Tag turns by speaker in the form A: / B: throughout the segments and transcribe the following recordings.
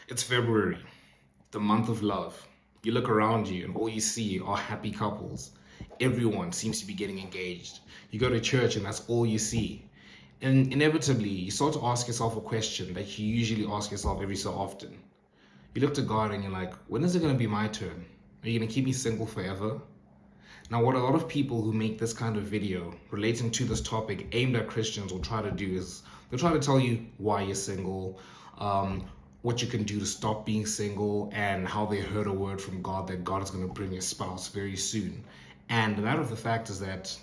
A: It's February, the month of love. You look around you and all you see are happy couples. Everyone seems to be getting engaged. You go to church and that's all you see. And inevitably, you start to ask yourself a question that you usually ask yourself every so often. You look to God and you're like, when is it going to be my turn? Are you going to keep me single forever? Now, what a lot of people who make this kind of video relating to this topic aimed at Christians will try to do is they'll try to tell you why you're single, um, what you can do to stop being single, and how they heard a word from God that God is going to bring a spouse very soon. And the matter of the fact is that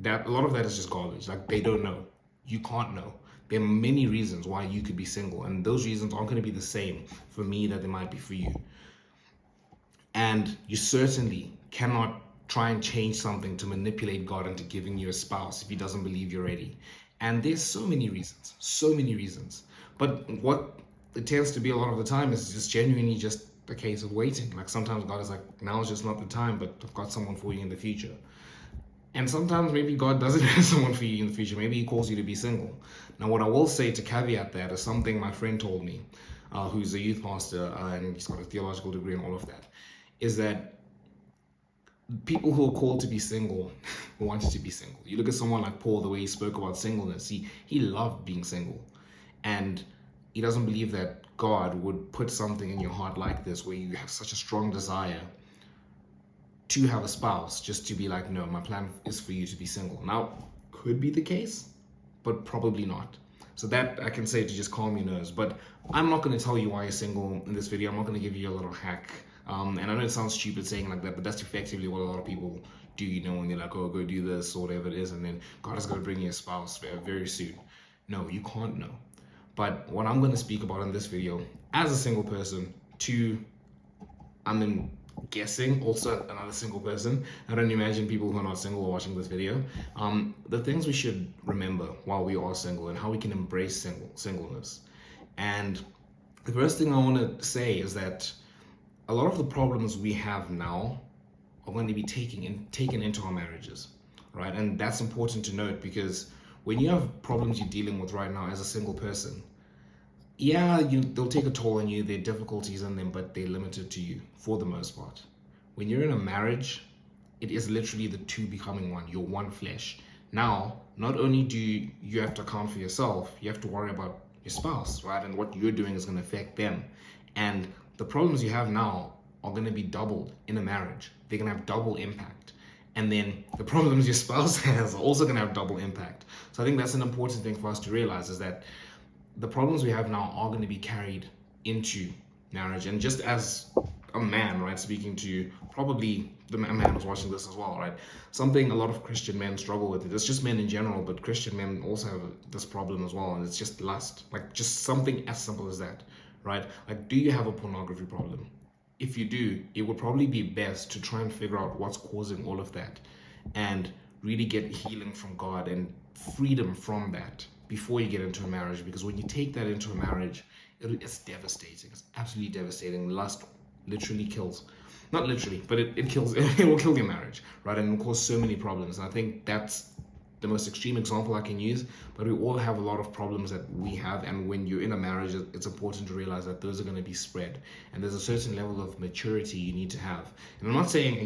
A: a lot of that is just garbage. Like, they don't know. You can't know. There are many reasons why you could be single, and those reasons aren't going to be the same for me that they might be for you. And you certainly cannot try and change something to manipulate God into giving you a spouse if he doesn't believe you're ready. And there's so many reasons, so many reasons. But what it tends to be a lot of the time is just genuinely just a case of waiting. Like, sometimes God is like, now is just not the time, but I've got someone for you in the future. And sometimes maybe God doesn't have someone for you in the future. Maybe he calls you to be single. Now, what I will say to caveat that is something my friend told me, who's a youth pastor, and he's got a theological degree and all of that, is that people who are called to be single wanted to be single. You look at someone like Paul, the way he spoke about singleness, he loved being single. And he doesn't believe that God would put something in your heart like this, where you have such a strong desire to have a spouse, just to be like, no, my plan is for you to be single. Now, could be the case, but probably not. So that I can say to just calm your nerves. But I'm not going to tell you why you're single in this video. I'm not going to give you a little hack. And I know it sounds stupid saying like that, but that's effectively what a lot of people do, when they're like, oh, go do this or whatever it is, and then God is going to bring you a spouse very soon. No, you can't know. But what I'm going to speak about in this video, as a single person, I'm guessing also another single person. I don't imagine people who are not single are watching this video. The things we should remember while we are single and how we can embrace singleness. And the first thing I want to say is that a lot of the problems we have now are going to be taken into our marriages, right? And that's important to note, because when you have problems you're dealing with right now as a single person, yeah, they'll take a toll on you. There are difficulties in them, but they're limited to you for the most part. When you're in a marriage, it is literally the two becoming one. You're one flesh. Now, not only do you have to account for yourself, you have to worry about your spouse, right? And what you're doing is going to affect them. And the problems you have now are going to be doubled in a marriage. They're going to have double impact. And then the problems your spouse has are also going to have double impact. So I think that's an important thing for us to realize, is that the problems we have now are going to be carried into marriage. And just as a man, right, speaking to probably the man who's watching this as well, right, something a lot of Christian men struggle with, it's just men in general, but Christian men also have this problem as well, and it's just lust. Like, just something as simple as that, right? Like, do you have a pornography problem? If you do, it would probably be best to try and figure out what's causing all of that, and really get healing from God and freedom from that before you get into a marriage. Because when you take that into a marriage, it's devastating. It's absolutely devastating. Lust literally kills. Not literally, but it kills. It will kill your marriage, right? And it will cause so many problems. And I think that's the most extreme example I can use, but we all have a lot of problems that we have. And when you're in a marriage, it's important to realize that those are going to be spread, and there's a certain level of maturity you need to have. And I'm not saying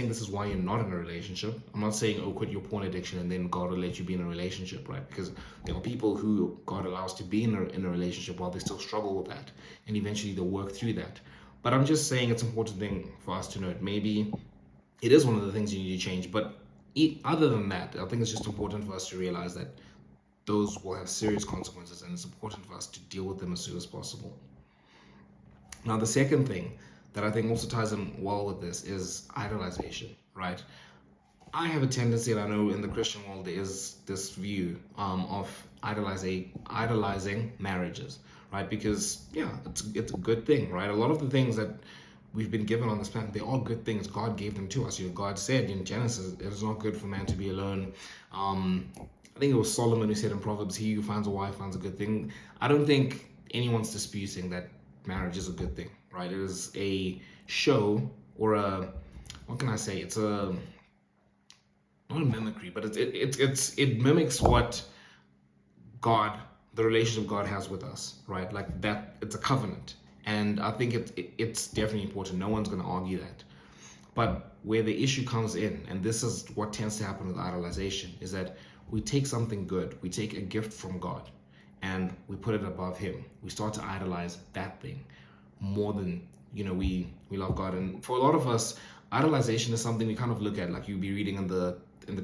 A: this is why you're not in a relationship. I'm not saying, oh, quit your porn addiction and then God will let you be in a relationship, right? Because there are people who God allows to be in a relationship while they still struggle with that, and eventually they'll work through that. But I'm just saying it's an important thing for us to note. Maybe it is one of the things you need to change, but other than that, I think it's just important for us to realize that those will have serious consequences, and it's important for us to deal with them as soon as possible. Now, the second thing that I think also ties in well with this is idolization, right? I have a tendency, and I know in the Christian world there is this view of idolizing marriages, right? Because yeah, it's a good thing, right? A lot of the things that we've been given on this planet, they are good things. God gave them to us. God said in Genesis, it is not good for man to be alone. I think it was Solomon who said in Proverbs, he who finds a wife finds a good thing. I don't think anyone's disputing that marriage is a good thing, right? It is a show, or what can I say? It's not a mimicry, but it mimics what God, the relationship God has with us, right? Like that, it's a covenant. And I think it's definitely important. No one's going to argue that. But where the issue comes in, and this is what tends to happen with idolization, is that we take something good, we take a gift from God, and we put it above Him. We start to idolize that thing more than, we love God. And for a lot of us, idolization is something we kind of look at, like you'll be reading in the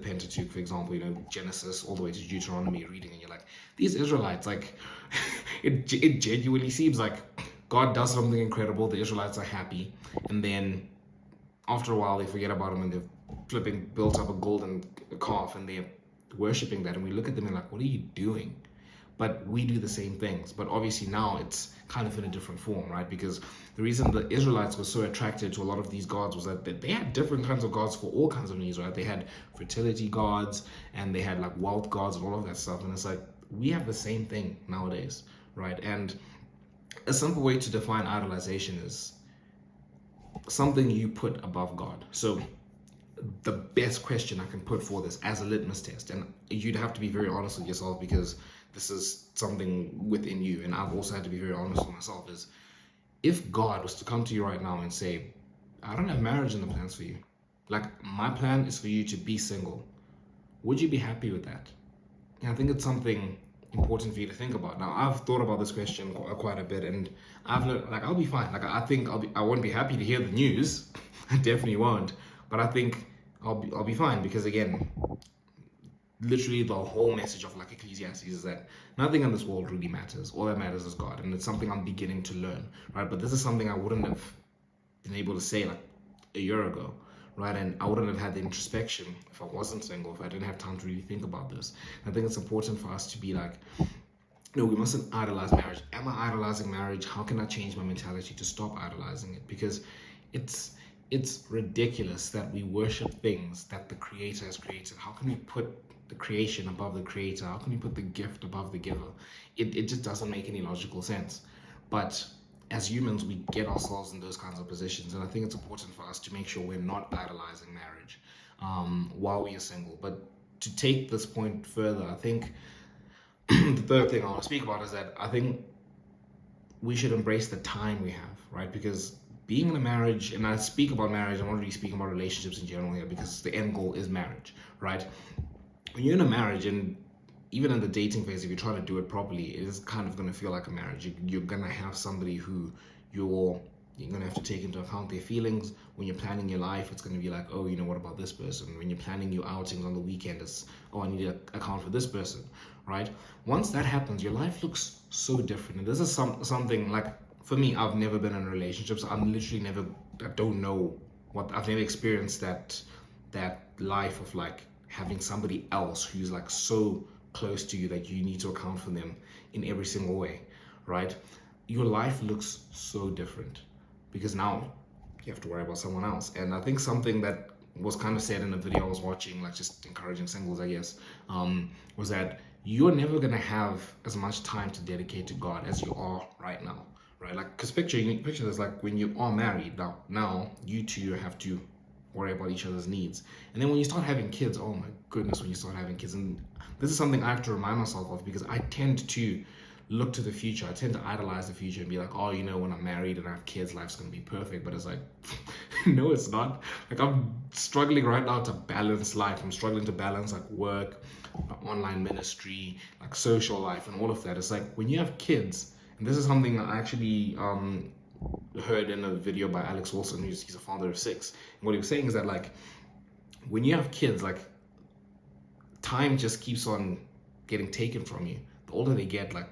A: Pentateuch, for example, Genesis all the way to Deuteronomy, reading, and you're like, these Israelites, like, it genuinely seems like God does something incredible, the Israelites are happy, and then after a while they forget about him and they're flipping built up a golden calf and they're worshiping that, and we look at them and like, what are you doing? But we do the same things, but obviously now it's kind of in a different form, right? Because the reason the Israelites were so attracted to a lot of these gods was that they had different kinds of gods for all kinds of needs, right? They had fertility gods and they had like wealth gods and all of that stuff, and it's like we have the same thing nowadays, right? And a simple way to define idolization is something you put above God. So the best question I can put for this as a litmus test, and you'd have to be very honest with yourself because this is something within you, and I've also had to be very honest with myself, is if God was to come to you right now and say, I don't have marriage in the plans for you, like my plan is for you to be single, would you be happy with that? And I think it's something important for you to think about. Now, I've thought about this question quite a bit, and I've learned, like, I'll be fine. Like, I think I won't be happy to hear the news. I definitely won't. But I think I'll be fine because, again, literally the whole message of like Ecclesiastes is that nothing in this world really matters. All that matters is God, and it's something I'm beginning to learn, right? But this is something I wouldn't have been able to say like a year ago, right? And I wouldn't have had the introspection if I wasn't single, if I didn't have time to really think about this. And I think it's important for us to be like, no, we mustn't idolize marriage. Am I idolizing marriage? How can I change my mentality to stop idolizing it? Because it's ridiculous that we worship things that the Creator has created. How can we put the creation above the Creator? How can we put the gift above the giver? It just doesn't make any logical sense. But as humans, we get ourselves in those kinds of positions, and I think it's important for us to make sure we're not idolizing marriage while we are single. But to take this point further, I think the third thing I want to speak about is that I think we should embrace the time we have, right? Because being in a marriage, and I speak about marriage, I'm not really speaking about relationships in general here because the end goal is marriage, right? When you're in a marriage, and even in the dating phase, if you try to do it properly, it is kind of going to feel like a marriage. You're going to have somebody who you're going to have to take into account their feelings. When you're planning your life, it's going to be like, oh, what about this person? When you're planning your outings on the weekend, it's, oh, I need to account for this person, right? Once that happens, your life looks so different. And this is something like, for me, I've never been in relationships. I'm literally I don't know I've never experienced that life of like having somebody else who's like so close to you that you need to account for them in every single way, right? Your life looks so different because now you have to worry about someone else. And I think something that was kind of said in a video I was watching, like just encouraging singles, I guess, was that you're never gonna have as much time to dedicate to God as you are right now, right? Like, because picture this, like when you are married, now you two have to worry about each other's needs. And then when you start having kids, oh my goodness, when you start having kids, and this is something I have to remind myself of because I tend to look to the future. I tend to idolize the future and be like, oh, when I'm married and I have kids, life's gonna be perfect. But it's like, no, it's not. Like, I'm struggling right now to balance life. I'm struggling to balance like work, online ministry, like social life, and all of that. It's like when you have kids, and this is something I actually heard in a video by Alex Wilson, he's a founder of Six. And what he was saying is that like when you have kids, like time just keeps on getting taken from you. The older they get, like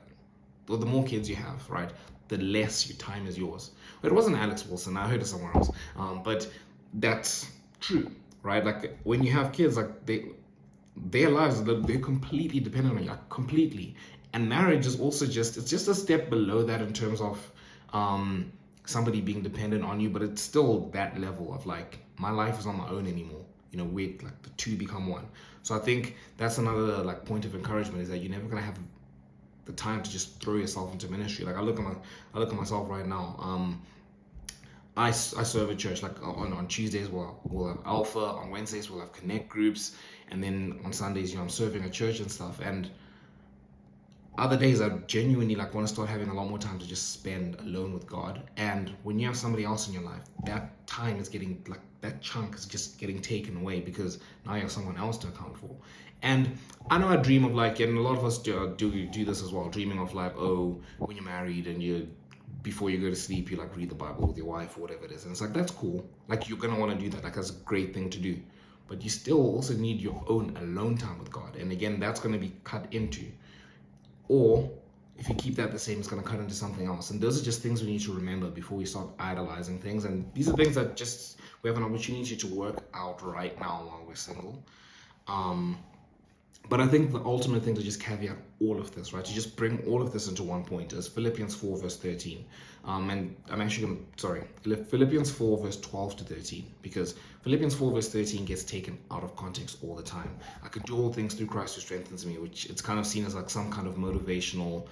A: the more kids you have, right, the less your time is yours. But it wasn't Alex Wilson, I heard it somewhere else. But that's true, right? Like when you have kids, like their lives, they're completely dependent on you, like completely. And marriage is also it's just a step below that in terms of somebody being dependent on you, but it's still that level of like, my life is not my own anymore. We're like the two become one. So I think that's another like point of encouragement, is that you're never gonna have the time to just throw yourself into ministry. Like I look at myself right now. I serve at church. Like on Tuesdays we'll have Alpha, on Wednesdays we'll have connect groups, and then on Sundays I'm serving at church and stuff. And other days I genuinely like want to start having a lot more time to just spend alone with God. And when you have somebody else in your life, that time is getting like that chunk is just getting taken away because now you have someone else to account for. And I know I dream of like, and a lot of us do this as well, dreaming of like, oh, when you're married and you before you go to sleep, you like read the Bible with your wife or whatever it is. And it's like, that's cool. Like, you're going to want to do that. Like, that's a great thing to do. But you still also need your own alone time with God. And again, that's going to be cut into. Or if you keep that the same, it's going to cut into something else. And those are just things we need to remember before we start idolizing things. And these are things that just we have an opportunity to work out right now while we're single. But I think the ultimate thing to just caveat all of this, right, to just bring all of this into one point is Philippians 4 verse 13. And I'm actually going to, sorry, Philippians 4 verse 12 to 13, because Philippians 4 verse 13 gets taken out of context all the time. I can do all things through Christ who strengthens me, which it's kind of seen as like some kind of motivational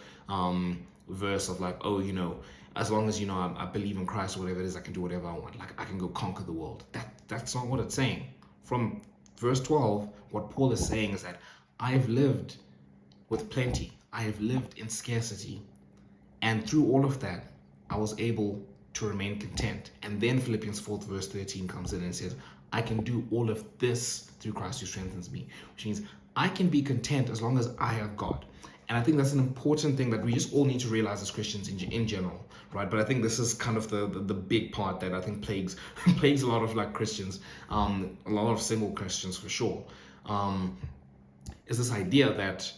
A: verse of like, oh, you know, as long as, you know, I believe in Christ or whatever it is, I can do whatever I want. Like, I can go conquer the world. That's not what it's saying. From verse 12, what Paul is saying is that I have lived with plenty. I have lived in scarcity. And through all of that, I was able to remain content. And then Philippians 4 verse 13 comes in and says, I can do all of this through Christ who strengthens me. Which means I can be content as long as I have God. And I think that's an important thing that we just all need to realize as Christians in general, right? But I think this is kind of the big part that I think plagues a lot of like Christians, a lot of single Christians for sure. Is this idea that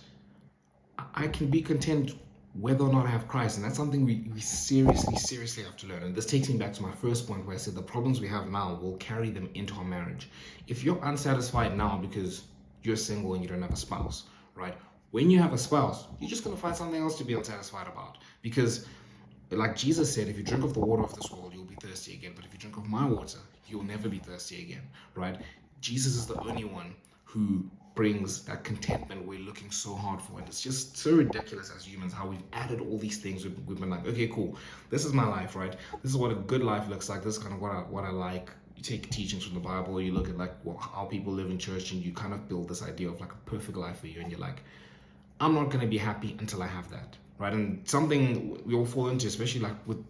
A: I can be content whether or not I have Christ. And that's something we seriously have to learn. And this takes me back to my first point where I said the problems we have now will carry them into our marriage. If you're unsatisfied now because you're single and you don't have a spouse, right? When you have a spouse, you're just going to find something else to be unsatisfied about. Because like Jesus said, if you drink of the water of this world, you'll be thirsty again. But if you drink of my water, you'll never be thirsty again, right? Jesus is the only one who brings that contentment we're looking so hard for. And it's just so ridiculous as humans how we've added all these things. We've been like, okay, cool, this is my life, right? This is what a good life looks like. This is kind of what I like. You take teachings from the Bible, you look at like how people live in church, and you kind of build this idea of like a perfect life for you, and you're like, I'm not going to be happy until I have that, right? And something we all fall into, especially like with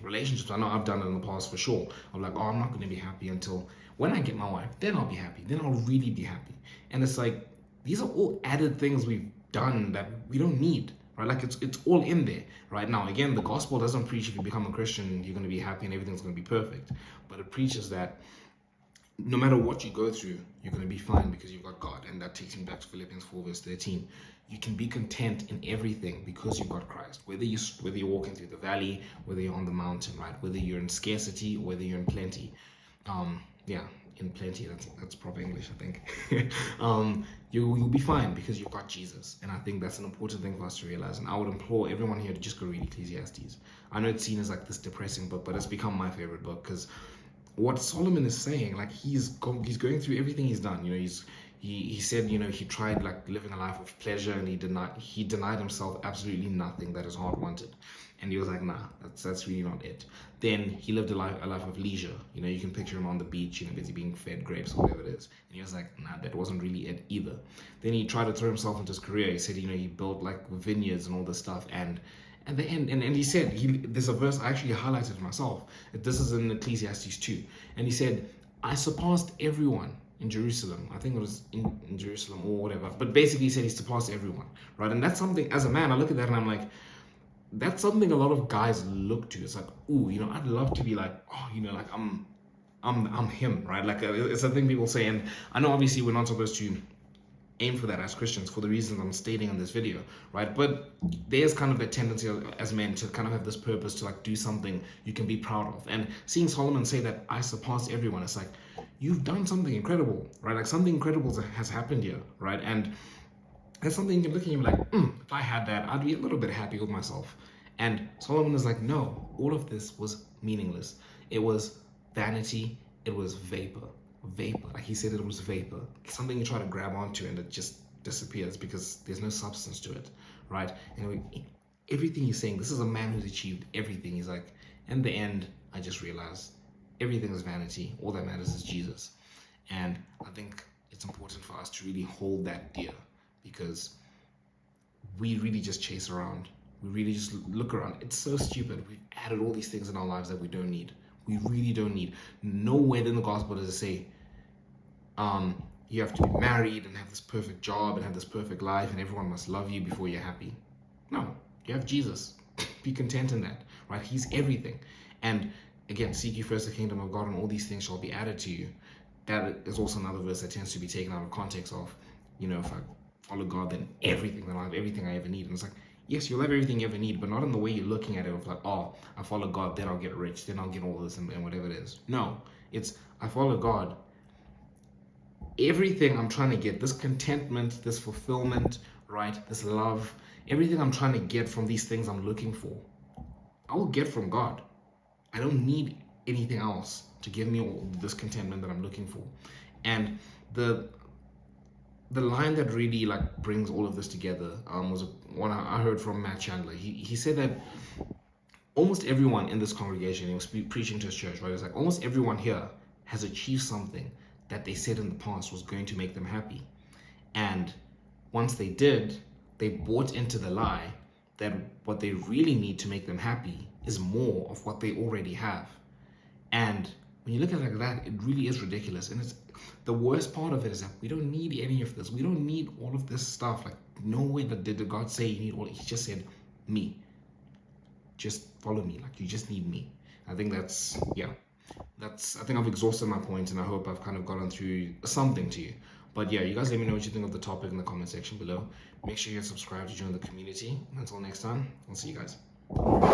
A: relationships. I know I've done it in the past for sure. I'm like, oh, I'm not going to be happy until when I get my wife. Then I'll be happy. Then I'll really be happy. And it's like, these are all added things we've done that we don't need, right? Like it's all in there right now. Again, the gospel doesn't preach if you become a Christian, you're going to be happy and everything's going to be perfect. But it preaches that no matter what you go through, you're going to be fine because you've got God. And that takes me back to Philippians 4 verse 13. You can be content in everything because you've got Christ. Whether you're walking through the valley, whether you're on the mountain, right? Whether you're in scarcity, or whether you're in plenty. In plenty, that's proper English, I think. You'll be fine because you've got Jesus. And I think that's an important thing for us to realize. And I would implore everyone here to just go read Ecclesiastes. I know it's seen as like this depressing book, but it's become my favorite book because what Solomon is saying, like he's going through everything he's done. You know, he said, you know, he tried like living a life of pleasure, and he denied himself absolutely nothing that his heart wanted. And he was like, nah, that's really not it. Then he lived a life of leisure. You know, you can picture him on the beach, you know, busy being fed grapes or whatever it is. And he was like, nah, that wasn't really it either. Then he tried to throw himself into his career. He said, you know, he built like vineyards and all this stuff. And at the end, and he said, there's a verse I actually highlighted myself. This is in Ecclesiastes 2. And he said, I surpassed everyone in Jerusalem. I think it was in Jerusalem or whatever. But basically he said he surpassed everyone, right? And that's something, as a man, I look at that and I'm like, that's something a lot of guys look to. It's like, ooh, you know, I'd love to be like, oh, you know, like I'm him, right? Like it's a thing people say. And I know obviously we're not supposed to aim for that as Christians for the reasons I'm stating in this video, right? But there's kind of a tendency as men to kind of have this purpose to like do something you can be proud of. And seeing Solomon say that I surpassed everyone, it's like, you've done something incredible, right? Like something incredible has happened here, right? And that's something you can look at and be like, if I had that, I'd be a little bit happy with myself. And Solomon is like, no, all of this was meaningless. It was vanity. It was vapor. Like he said, it was vapor. Something you try to grab onto and it just disappears because there's no substance to it, right? And everything he's saying, this is a man who's achieved everything. He's like, in the end, I just realized everything is vanity. All that matters is Jesus. And I think it's important for us to really hold that dear, because we really just chase around. We really just look around. It's so stupid. We've added all these things in our lives that we don't need. We really don't need. Nowhere in the gospel does it say, you have to be married and have this perfect job and have this perfect life and everyone must love you before you're happy. No, you have Jesus. Be content in that, right? He's everything. And again, seek you first the kingdom of God and all these things shall be added to you. That is also another verse that tends to be taken out of context of, if I follow God, then everything, then I'll have everything I ever need. And it's like, yes, you'll have everything you ever need, but not in the way you're looking at it of like, oh, I follow God, then I'll get rich, then I'll get all this and whatever it is. No, it's I follow God. Everything I'm trying to get, this contentment, this fulfillment, right, this love, everything I'm trying to get from these things I'm looking for, I will get from God. I don't need anything else to give me all this contentment that I'm looking for. And the line that really like brings all of this together was one I heard from Matt Chandler. He said that almost everyone in this congregation, he was preaching to his church, right? It's like almost everyone here has achieved something that they said in the past was going to make them happy. And once they did, they bought into the lie that what they really need to make them happy is more of what they already have. And when you look at it like that, it really is ridiculous. And it's the worst part of it is that we don't need any of this. We don't need all of this stuff. Like, nowhere did God say you need all. He just said, me. Just follow me. Like, you just need me. I think I think I've exhausted my point, and I hope I've kind of gotten through something to you. But yeah, you guys let me know what you think of the topic in the comment section below. Make sure you subscribe to join the community. Until next time, I'll see you guys.